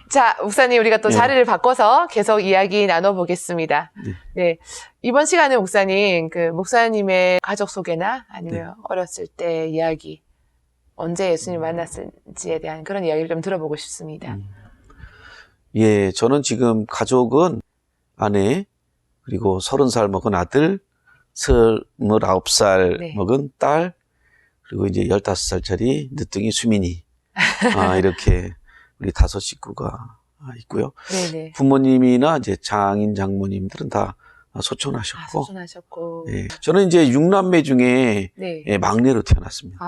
자, 목사님, 우리가 또 네. 자리를 바꿔서 계속 이야기 나눠보겠습니다. 네. 네. 이번 시간에 목사님, 목사님의 가족 소개나 아니면 어렸을 때 이야기, 언제 예수님 만났을지에 대한 그런 이야기를 좀 들어보고 싶습니다. 예, 저는 지금 가족은 아내, 그리고 30살 먹은 아들, 29살 네. 먹은 딸, 그리고 이제 15살짜리 늦둥이 수민이. 이렇게 우리 5 식구가 있고요. 네네. 부모님이나 이제 장인, 장모님들은 다 소천하셨고. 소천하셨고. 예, 저는 이제 6남매 중에 네. 예, 막내로 태어났습니다.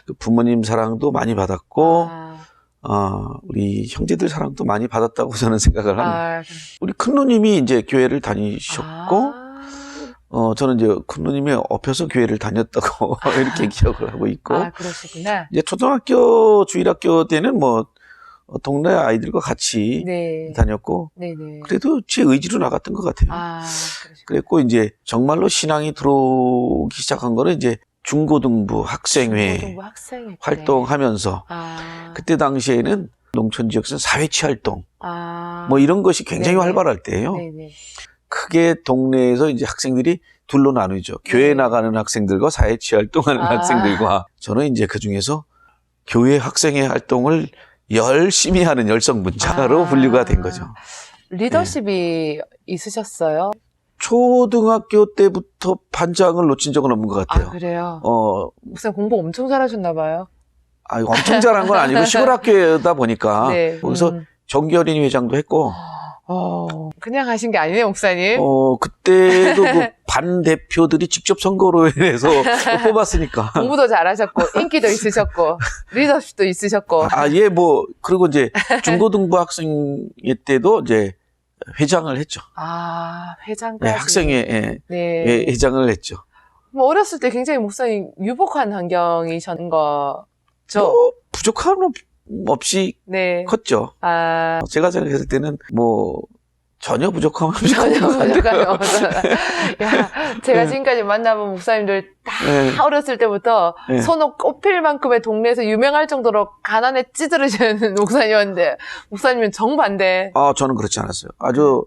그 부모님 사랑도 많이 받았고, 우리 형제들 사랑도 많이 받았다고 저는 생각을 합니다. 우리 큰 누님이 이제 교회를 다니셨고, 저는 이제 큰 누님이 업혀서 교회를 다녔다고 이렇게 기억을 하고 있고. 그러시구나. 이제 초등학교, 주일학교 때는 동네 아이들과 같이 네. 다녔고, 네네. 그래도 제 의지로 나갔던 것 같아요. 그랬고, 이제 정말로 신앙이 들어오기 시작한 거는 이제 중고등부 학생회 활동하면서, 그때 당시에는 농촌 지역에서 사회치 활동, 이런 것이 굉장히 네네. 활발할 때예요. 네네. 크게 동네에서 이제 학생들이 둘로 나누죠. 교회 나가는 학생들과 사회치 활동하는 학생들과. 저는 이제 그 중에서 교회 학생회 활동을 열심히 하는 열성분자로 분류가 된 거죠. 리더십이 있으셨어요? 초등학교 때부터 반장을 놓친 적은 없는 것 같아요. 그래요? 목사님 공부 엄청 잘하셨나 봐요. 엄청 잘한 건 아니고 시골 학교다 보니까 네. 거기서 정기어린이 회장도 했고. 그냥 하신 게 아니네요, 목사님. 그때도 그 반 대표들이 직접 선거로 해서 뽑았으니까. 공부도 잘하셨고, 인기도 있으셨고, 리더십도 있으셨고. 그리고 이제 중고등부 학생회 때도 이제 회장을 했죠. 회장까지. 네, 학생회 회장을 했죠. 어렸을 때 굉장히 목사님 유복한 환경이셨는 거죠? 부족함 없이 컸죠. 제가 생각했을 때는 전혀 부족함 없이 컸던 것 같아요. 제가 지금까지 만나본 목사님들 다 어렸을 때부터 손목 꼽힐 만큼의 동네에서 유명할 정도로 가난에 찌들으시는 목사님이었는데, 목사님은 정반대. 저는 그렇지 않았어요. 아주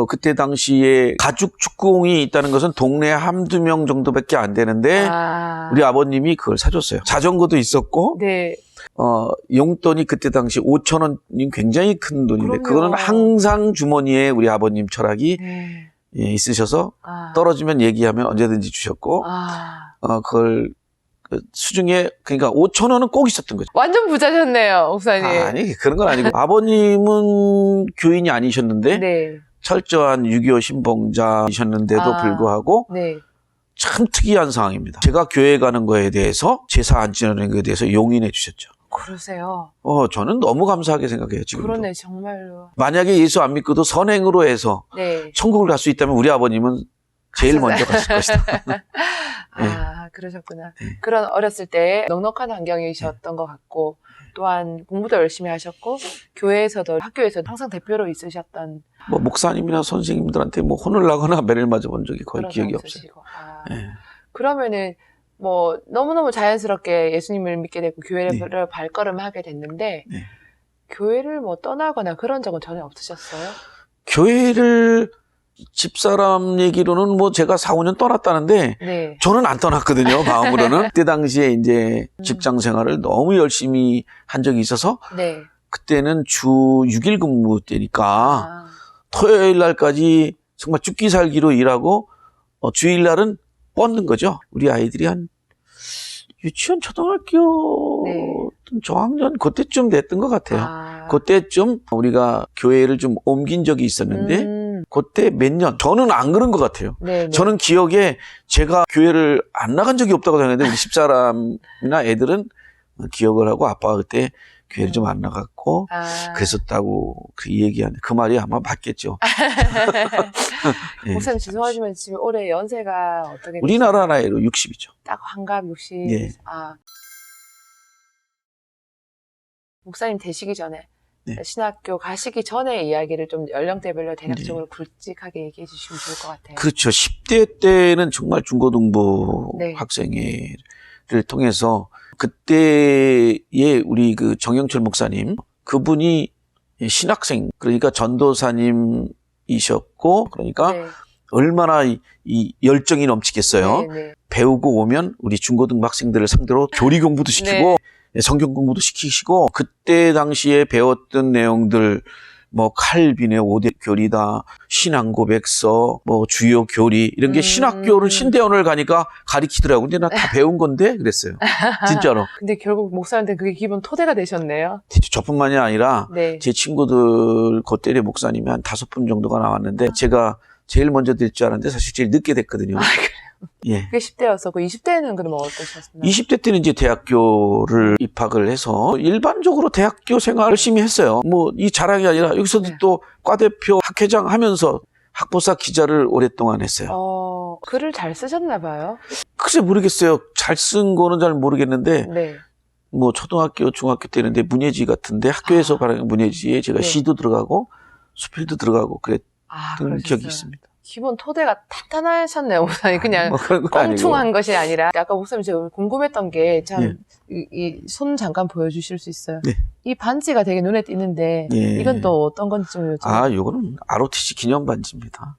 그때 당시에 가죽 축구공이 있다는 것은 동네에 한두 명 정도밖에 안 되는데 우리 아버님이 그걸 사줬어요. 자전거도 있었고 용돈이 그때 당시 5,000원이 굉장히 큰 돈인데 그거는 항상 주머니에 우리 아버님 철학이 있으셔서 떨어지면 얘기하면 언제든지 주셨고 그걸 수중에 그러니까 5,000원은 꼭 있었던 거죠. 완전 부자셨네요, 목사님. 아니 그런 건 아니고 아버님은 교인이 아니셨는데 철저한 6.25 신봉자이셨는데도 불구하고 참 특이한 상황입니다. 제가 교회 가는 거에 대해서 제사 안 지내는 거에 대해서 용인해 주셨죠. 그러세요? 저는 너무 감사하게 생각해요, 지금도. 그러네, 정말로. 만약에 예수 안 믿고도 선행으로 해서 천국을 갈 수 있다면 우리 아버님은 제일 먼저 갔을 것이다. 그러셨구나. 그런 어렸을 때 넉넉한 환경이셨던 것 같고, 또한 공부도 열심히 하셨고, 교회에서도 학교에서도 항상 대표로 있으셨던. 목사님이나 선생님들한테 혼을 나거나 매를 맞아본 적이 거의 기억이 없어요. 그러면은 너무너무 자연스럽게 예수님을 믿게 되고 교회를 발걸음하게 됐는데 교회를 떠나거나 그런 적은 전혀 없으셨어요? 교회를 집사람 얘기로는 제가 4, 5년 떠났다는데 저는 안 떠났거든요, 마음으로는. 그때 당시에 이제 직장 생활을 너무 열심히 한 적이 있어서 그때는 주 6일 근무 때니까 토요일 날까지 정말 죽기 살기로 일하고 주일 날은 뻗는 거죠. 우리 아이들이 한 유치원, 초등학교 저학년 그때쯤 됐던 것 같아요. 그때쯤 우리가 교회를 좀 옮긴 적이 있었는데 그때 몇 년, 저는 안 그런 것 같아요. 저는 기억에 제가 교회를 안 나간 적이 없다고 생각했는데 우리 집사람이나 애들은 기억을 하고 아빠가 그때 교회를 좀 안 나갔고 그랬었다고 그 얘기하는데 그 말이 아마 맞겠죠. 목사님 죄송하지만 지금 올해 연세가 어떻게 되세요? 우리나라 나이로 60이죠. 딱 환갑 60. 목사님 되시기 전에 신학교 가시기 전에 이야기를 좀 연령대별로 대략적으로 굵직하게 얘기해 주시면 좋을 것 같아요. 그렇죠. 10대 때는 정말 중고등부 학생회를 통해서 그때의 우리 그 정영철 목사님 그분이 신학생, 그러니까 전도사님이셨고, 그러니까 네. 얼마나 이 열정이 넘치겠어요. 네. 배우고 오면 우리 중고등 학생들을 상대로 교리 공부도 시키고 성경 공부도 시키시고, 그때 당시에 배웠던 내용들, 뭐 칼빈의 5대 교리다, 신앙고백서, 뭐 주요 교리 이런 게 신학교를 신대원을 가니까 가리키더라고요. 근데 나 다 배운 건데 그랬어요. 진짜로. 근데 결국 목사한테 그게 기본 토대가 되셨네요. 저뿐만이 아니라 제 친구들 그때의 목사님이 한 5분 정도가 나왔는데 제가 제일 먼저 될 줄 알았는데 사실 제일 늦게 됐거든요. 예. 그게 10대였었고 20대는 그러면 어떠셨나요? 20대 때는 이제 대학교를 입학을 해서 일반적으로 대학교 생활 열심히 했어요. 뭐 이 자랑이 아니라 여기서도 또 과대표 학회장 하면서 학보사 기자를 오랫동안 했어요. 글을 잘 쓰셨나 봐요. 글쎄 모르겠어요. 잘 쓴 거는 잘 모르겠는데 뭐 초등학교, 중학교 때는데 문예지 같은데 학교에서 발행한 문예지에 제가 시도 들어가고 수필도 들어가고 그랬던 기억이 있습니다. 기본 토대가 탄탄하셨네요, 목사님. 그냥 뭐 껑충한 것이 아니라. 아까 목사님 제가 궁금했던 게 참, 이 손 잠깐 보여주실 수 있어요. 이 반지가 되게 눈에 띄는데 이건 또 어떤 건지 좀 여쭤볼게요. 요거는 ROTC 기념 반지입니다.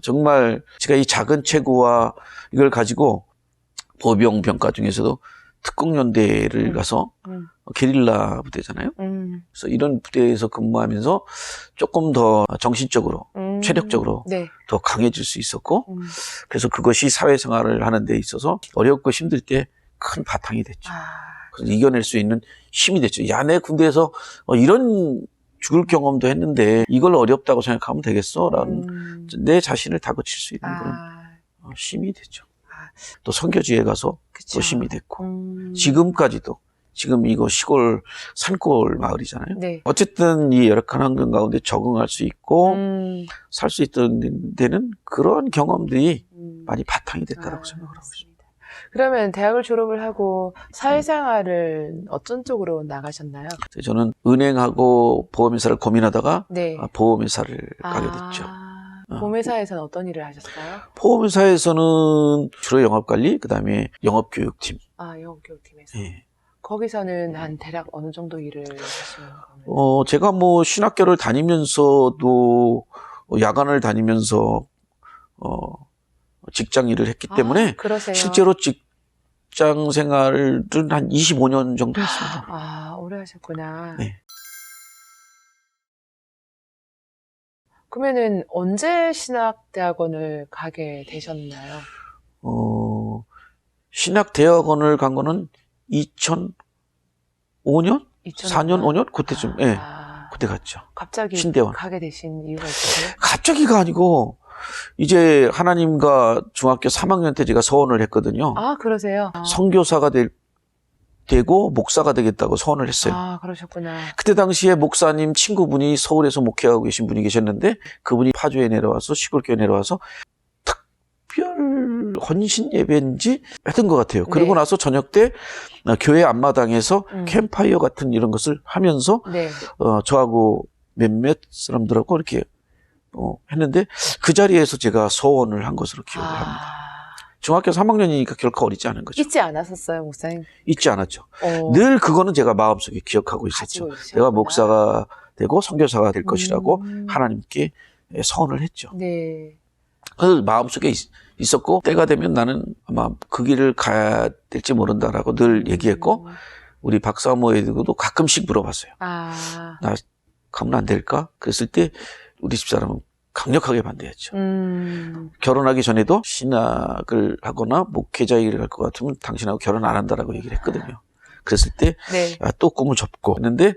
정말 제가 이 작은 체구와 이걸 가지고 보병 병과 중에서도 특공연대를 가서 게릴라 부대잖아요. 그래서 이런 부대에서 근무하면서 조금 더 정신적으로, 체력적으로 더 강해질 수 있었고, 그래서 그것이 사회생활을 하는 데 있어서 어렵고 힘들 때 큰 바탕이 됐죠. 그래서 이겨낼 수 있는 힘이 됐죠. 야, 내 군대에서 이런 죽을 경험도 했는데 이걸 어렵다고 생각하면 되겠어? 라는 내 자신을 다그칠 수 있는 그런 힘이 됐죠. 또 선교지에 가서 또 힘이 됐고 지금까지도 지금 이거 시골 산골 마을이잖아요. 어쨌든 이 열악한 환경 가운데 적응할 수 있고 살 수 있던 데는 그런 경험들이 많이 바탕이 됐다고 생각을 하고 있습니다. 그러면 대학을 졸업을 하고 사회생활을 어떤 쪽으로 나가셨나요? 저는 은행하고 보험회사를 고민하다가 보험회사를 가게 됐죠. 보험회사에서는 어떤 일을 하셨어요? 보험회사에서는 주로 영업관리, 그 다음에 영업교육팀. 영업교육팀에서. 거기서는 한 대략 어느 정도 일을 하시는 거예요? 제가 뭐 신학교를 다니면서도 야간을 다니면서 직장 일을 했기 때문에 실제로 직장 생활은 한 25년 정도 했습니다. 오래 하셨구나. 그러면은 언제 신학대학원을 가게 되셨나요? 신학대학원을 간 거는 2005년? 4년, 5년? 그때쯤, 그때 갔죠. 갑자기 신대원. 가게 되신 이유가 있으세요? 갑자기가 아니고, 이제 하나님과 중학교 3학년 때 제가 서원을 했거든요. 그러세요? 선교사가 되고 목사가 되겠다고 서원을 했어요. 그러셨구나. 그때 당시에 목사님 친구분이 서울에서 목회하고 계신 분이 계셨는데 그분이 파주에 내려와서 시골교회 내려와서 특별 헌신 예배인지 했던 것 같아요. 그러고 나서 저녁 때 교회 앞마당에서 캠파이어 같은 이런 것을 하면서 저하고 몇몇 사람들하고 이렇게 했는데 그 자리에서 제가 서원을 한 것으로 기억을 합니다. 중학교 3학년이니까 결코 어리지 않은 거죠. 잊지 않았었어요, 목사님? 잊지 않았죠. 늘 그거는 제가 마음속에 기억하고 있었죠. 내가 목사가 되고 선교사가 될 것이라고 하나님께 서원을 했죠. 그래서 마음속에 있었고 때가 되면 나는 아마 그 길을 가야 될지 모른다라고 늘 얘기했고 우리 박사모에도 가끔씩 물어봤어요. 나 가면 안 될까? 그랬을 때 우리 집사람은 강력하게 반대했죠. 결혼하기 전에도 신학을 하거나 목회자 일을 할 것 같으면 당신하고 결혼 안 한다라고 얘기를 했거든요. 그랬을 때 또 꿈을 접고 했는데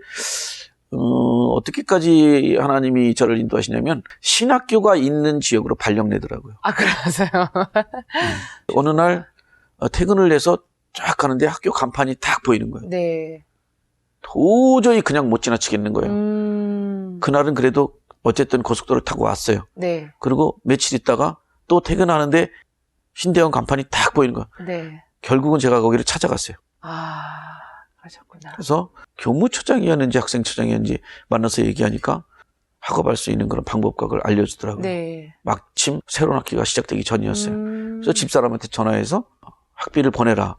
어떻게까지 하나님이 저를 인도하시냐면 신학교가 있는 지역으로 발령내더라고요. 그러세요? 어느 날 퇴근을 해서 쫙 가는데 학교 간판이 딱 보이는 거예요. 도저히 그냥 못 지나치겠는 거예요. 그날은 그래도 어쨌든 고속도로를 타고 왔어요. 그리고 며칠 있다가 또 퇴근하는데 신대원 간판이 딱 보이는 거예요. 결국은 제가 거기를 찾아갔어요. 하셨구나. 그래서 교무처장이었는지 학생처장이었는지 만나서 얘기하니까 학업할 수 있는 그런 방법과 그걸 알려주더라고요. 마침 새로운 학기가 시작되기 전이었어요. 그래서 집사람한테 전화해서 학비를 보내라.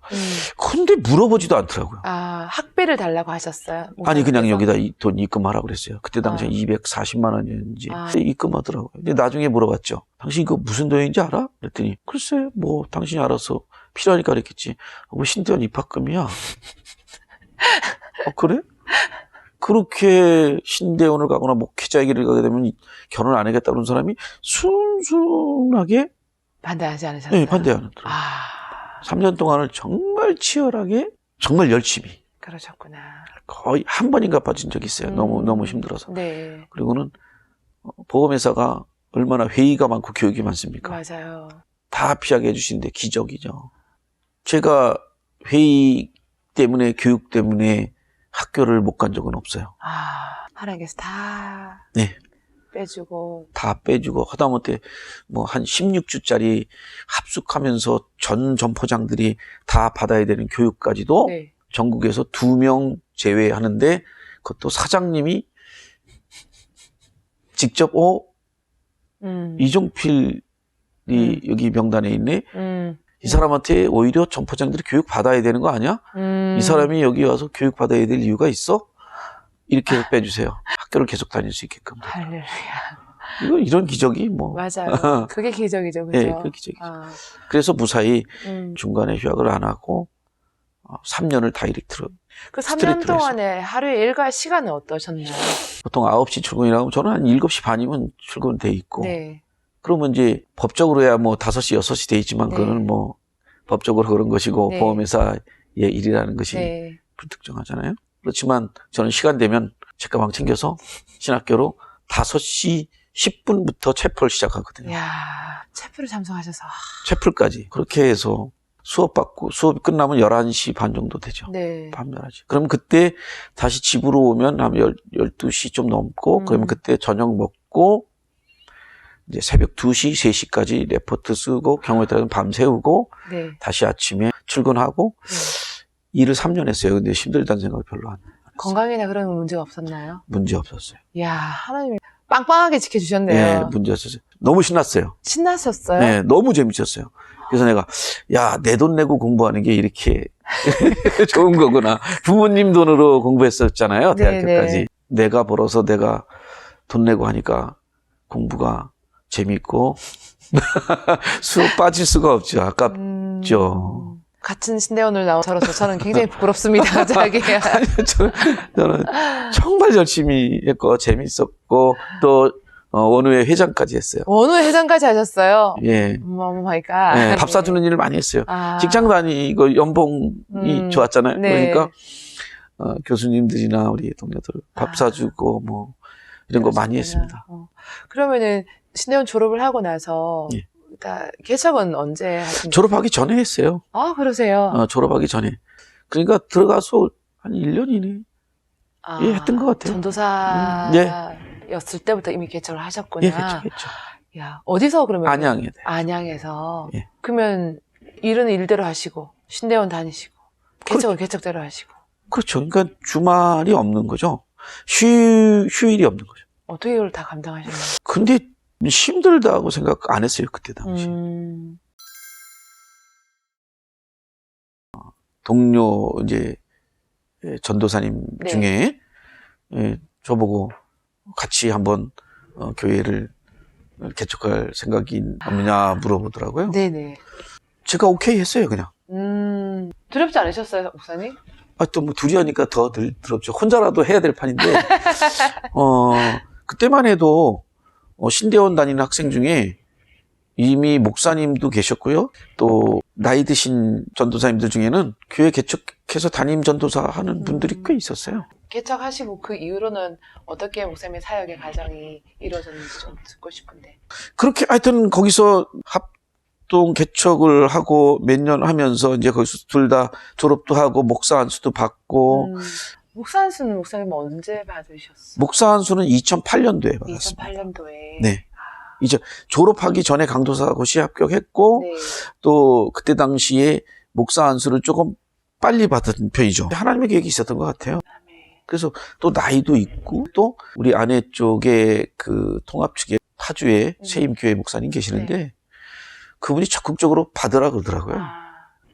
근데 물어보지도 않더라고요. 아, 학비를 달라고 하셨어요? 아니 그냥 여기다 돈 입금하라고 그랬어요. 그때 당시에 240만 원이었는지 입금하더라고요. 근데 나중에 물어봤죠. 당신 이거 무슨 돈인지 알아? 그랬더니 글쎄 뭐 당신이 알아서 필요하니까 그랬겠지. 우리 신대원 입학금이야. 그래? 그렇게 신대원을 가거나 목회자의 길을 가게 되면 결혼 안 하겠다 그런 사람이 순순하게 반대하지 않으셨어요? 네, 반대 안 하더라고요. 3년 동안을 정말 치열하게 정말 열심히 그러셨구나. 거의 한 번인가 빠진 적이 있어요. 너무 힘들어서. 네. 그리고는 보험회사가 얼마나 회의가 많고 교육이 많습니까? 맞아요. 다 피하게 해주시는데 기적이죠. 제가 회의 때문에 교육 때문에 학교를 못 간 적은 없어요. 하나님께서 다 네. 빼주고. 다 빼주고 하다못해 뭐 한 16주짜리 합숙하면서 전 점포장들이 다 받아야 되는 교육까지도 네. 전국에서 2명 제외하는데 그것도 사장님이 직접 이종필이 여기 명단에 있네. 이 사람한테 오히려 점포장들이 교육 받아야 되는 거 아니야? 이 사람이 여기 와서 교육 받아야 될 이유가 있어? 이렇게 빼주세요. 학교를 계속 다닐 수 있게끔. 할렐루야. 이런 기적이 뭐. 맞아요. 그게 기적이죠, 그죠? 네, 그 기적이죠. 그래서 무사히 중간에 휴학을 안 하고 3년을 다이렉트로. 그 3년 동안에 하루에 일과 시간은 어떠셨나요? 보통 9시 출근이라고 하면 저는 한 7시 반이면 출근돼 있고. 네. 그러면 이제 법적으로야 뭐 5시, 6시 돼 있지만 네. 그거는 뭐 법적으로 그런 것이고 네. 보험회사의 일이라는 것이 네. 불특정하잖아요. 그렇지만 저는 시간 되면 책가방 챙겨서 신학교로 5시 10분부터 채플 시작하거든요. 이야, 채플을 참석하셔서. 채플까지. 그렇게 해서 수업이 끝나면 11시 반 정도 되죠. 네. 밤 11시. 그럼 그때 다시 집으로 오면 한 12시 좀 넘고 그러면 그때 저녁 먹고 이제 새벽 2시, 3시까지 레포트 쓰고 경우에 따라서는 밤 새우고 네. 다시 아침에 출근하고 일을 3년 했어요. 근데 힘들다는 생각을 별로 안 했어요. 건강이나 그런 문제가 없었나요? 문제 없었어요. 이야, 하나님이 빵빵하게 지켜주셨네요. 네, 문제 없었어요. 너무 신났어요. 신나셨어요? 네, 너무 재밌었어요. 그래서 내가 내 돈 내고 공부하는 게 이렇게 좋은 거구나. 부모님 돈으로 공부했었잖아요. 대학교까지. 네네. 내가 벌어서 내가 돈 내고 하니까 공부가 재밌고 수업 빠질 수가 없죠. 아깝죠. 같은 신대원을 나온 저는 굉장히 부끄럽습니다. 갑자기. 저는 정말 열심히 했고 재밌었고 또 원우회 회장까지 했어요. 원우회 회장까지 하셨어요? 예. 오 마이 갓. 네, 밥 사주는 일을 많이 했어요. 직장 다니고 연봉이 좋았잖아요. 네. 그러니까 교수님들이나 우리 동료들 밥 사주고 뭐 이런 거 많이 했습니다. 그러면은 신대원 졸업을 하고 나서 예. 개척은 언제 하신 거예요? 졸업하기 전에 했어요. 그러세요? 졸업하기 전에. 그러니까 들어가서 한 1년이네. 예, 했던 것 같아요. 전도사였을 때부터 이미 개척을 하셨구나. 예, 개척했죠. 야, 어디서 그러면? 안양에. 안양에서. 예. 그러면 일은 일대로 하시고 신대원 다니시고 개척은 개척대로 하시고. 그렇죠. 그러니까 주말이 없는 거죠. 휴일이 없는 거죠. 어떻게 이걸 다 감당하셨나요? 근데 힘들다고 생각 안 했어요, 그때 당시. 동료 이제 전도사님 네. 중에 저보고 같이 한번 교회를 개척할 생각이 없느냐 물어보더라고요. 네네. 제가 오케이 했어요, 그냥. 두렵지 않으셨어요, 목사님? 또 뭐 둘이 하니까 더 더럽죠. 혼자라도 해야 될 판인데, 그때만 해도 신대원 다니는 학생 중에 이미 목사님도 계셨고요. 또 나이 드신 전도사님들 중에는 교회 개척해서 담임 전도사 하는 분들이 꽤 있었어요. 개척하시고 그 이후로는 어떻게 목사님의 사역의 과정이 이루어졌는지 좀 듣고 싶은데. 그렇게 하여튼 거기서 합동 개척을 하고 몇 년 하면서 이제 거기서 둘 다 졸업도 하고 목사 안수도 받고. 목사 안수는 목사님 언제 받으셨어요? 목사 안수는 2008년도에 받았습니다. 2008년도에. 네. 이제 졸업하기 전에 강도사고시 합격했고 네. 또 그때 당시에 목사 안수를 조금 빨리 받은 편이죠. 하나님의 계획이 있었던 것 같아요. 그래서 또 나이도 있고 또 우리 아내 쪽에 그 통합 측에 타주에 세임교회 목사님 계시는데 그분이 적극적으로 받으라 그러더라고요.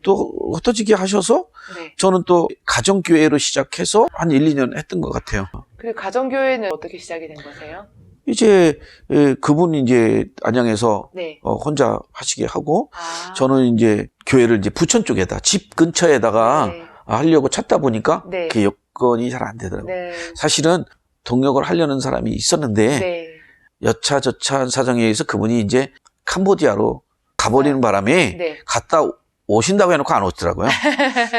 또 흩어지게 하셔서 네. 저는 또 가정교회로 시작해서 한 1, 2년 했던 것 같아요. 그리고 가정교회는 어떻게 시작이 된 거세요? 이제 그분이 이제 안양에서 네. 혼자 하시게 하고 아. 저는 이제 교회를 이제 부천 쪽에다 집 근처에다가 네. 하려고 찾다 보니까 네. 그 여건이 잘 안 되더라고요. 네. 사실은 동역을 하려는 사람이 있었는데 네. 여차저차한 사정에 의해서 그분이 이제 캄보디아로 가버리는 바람에 네. 갔다 오신다고 해놓고 안 오더라고요.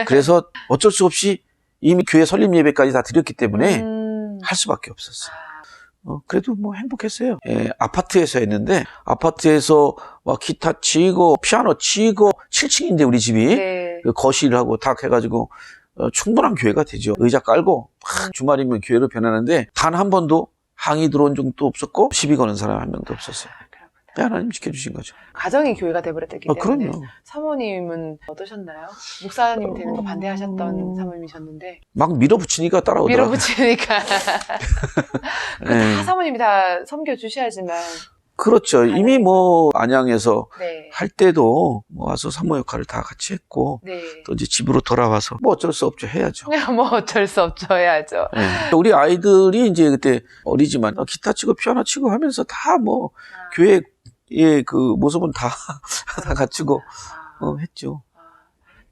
그래서 어쩔 수 없이 이미 교회 설립 예배까지 다 드렸기 때문에 할 수밖에 없었어요. 그래도 뭐 행복했어요. 예, 아파트에서 했는데 아파트에서 막 기타 치고 피아노 치고 7층인데 우리 집이 네. 그 거실하고 다 해가지고 충분한 교회가 되죠. 의자 깔고 주말이면 교회로 변하는데 단 한 번도 항의 들어온 적도 없었고 시비 거는 사람 한 명도 없었어요. 하나님 지켜주신 거죠. 가정이 교회가 돼버렸기 때문에. 그럼요. 사모님은 어떠셨나요? 목사님 되는 거 반대하셨던 사모님이셨는데 막 밀어붙이니까 따라오더라고요. 밀어붙이니까 네. 다 사모님이 다 섬겨주셔야지만. 그렇죠. 이미 뭐 안양에서 네. 할 때도 뭐 와서 사모 역할을 다 같이 했고 네. 또 이제 집으로 돌아와서 뭐 어쩔 수 없죠. 해야죠. 뭐 어쩔 수 없죠. 해야죠. 네. 우리 아이들이 이제 그때 어리지만 기타 치고 피아노 치고 하면서 다 뭐 교회의 그 모습은 다 갖추고 했죠.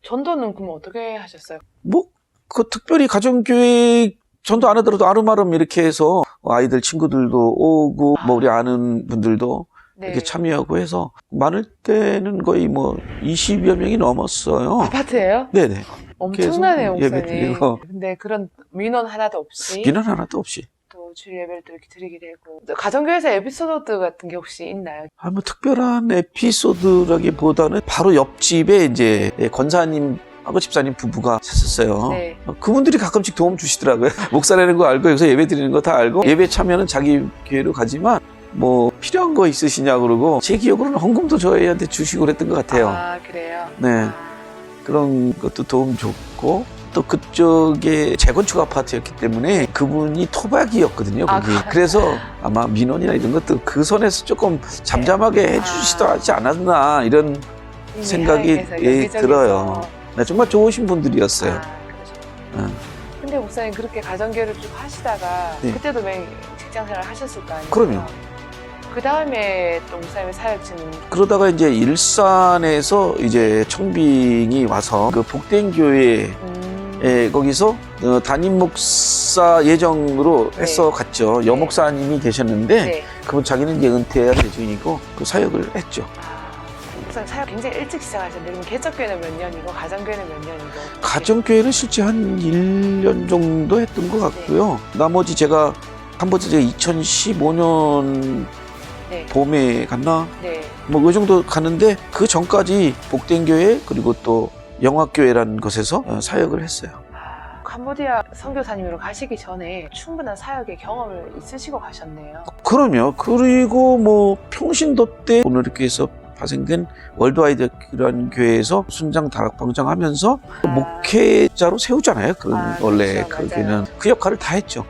전도는 그럼 어떻게 하셨어요? 뭐 그 특별히 가정교회 전도 안 하더라도 아름아름 이렇게 해서 아이들 친구들도 오고 뭐 우리 아는 분들도 네. 이렇게 참여하고 해서 많을 때는 거의 뭐 20여 명이 넘었어요. 아파트예요? 네네. 엄청나네요, 목사님. 예배드리고. 근데 그런 민원 하나도 없이 민원 하나도 없이. 또 주일 예배를 또 이렇게 드리게 되고. 가정교회에서 에피소드 같은 게 혹시 있나요? 뭐 특별한 에피소드라기보다는 바로 옆집에 이제 권사님 하고 집사님 부부가 샀었어요. 네. 그분들이 가끔씩 도움 주시더라고요. 목사라는 거 알고 여기서 예배 드리는 거 다 알고 예배 참여는 자기 교회로 가지만 뭐 필요한 거 있으시냐 그러고 제 기억으로는 헌금도 저희한테 주시고 그랬던 것 같아요. 아, 그래요? 네. 그런 것도 도움 줬고 또 그쪽에 재건축 아파트였기 때문에 그분이 토박이였거든요. 거기. 그래서 아마 민원이나 이런 것도 그 선에서 조금 잠잠하게 해주시도 하지 않았나 이런 생각이 들어요. 네, 정말 좋으신 분들이었어요. 그러셨구나. 근데 목사님 그렇게 가정교회를 쭉 하시다가 네. 그때도 맨 직장생활 하셨을 거 아니에요? 그럼요. 그 다음에 또 목사님의 사역지는 그러다가 이제 일산에서 이제 청빙이 와서 그 복된 교회 거기서 담임 목사 예정으로 네. 해서 갔죠. 여목사님이 계셨는데 네. 그분 자기는 이제 은퇴할 예정이고 그 사역을 했죠. 목사님 사역 굉장히 일찍 시작하셨는데 그럼 개척교회는 몇 년이고 가정교회는 몇 년이고? 가정교회는 실제 한 1년 정도 했던 것 같고요. 나머지 제가 캄보디아 2015년 네. 봄에 갔나? 네. 뭐 그 정도 갔는데 그 전까지 복된 교회 그리고 또 영화교회라는 곳에서 사역을 했어요. 캄보디아 선교사님으로 가시기 전에 충분한 사역의 경험을 있으시고 가셨네요. 그럼요. 그리고 뭐 평신도 때 오늘 이렇게 해서 파생된 월드와이드라는 교회에서 순장 다락방장 하면서 목회자로 세우잖아요. 그 원래 그렇죠, 거기는 맞아요. 그 역할을 다 했죠.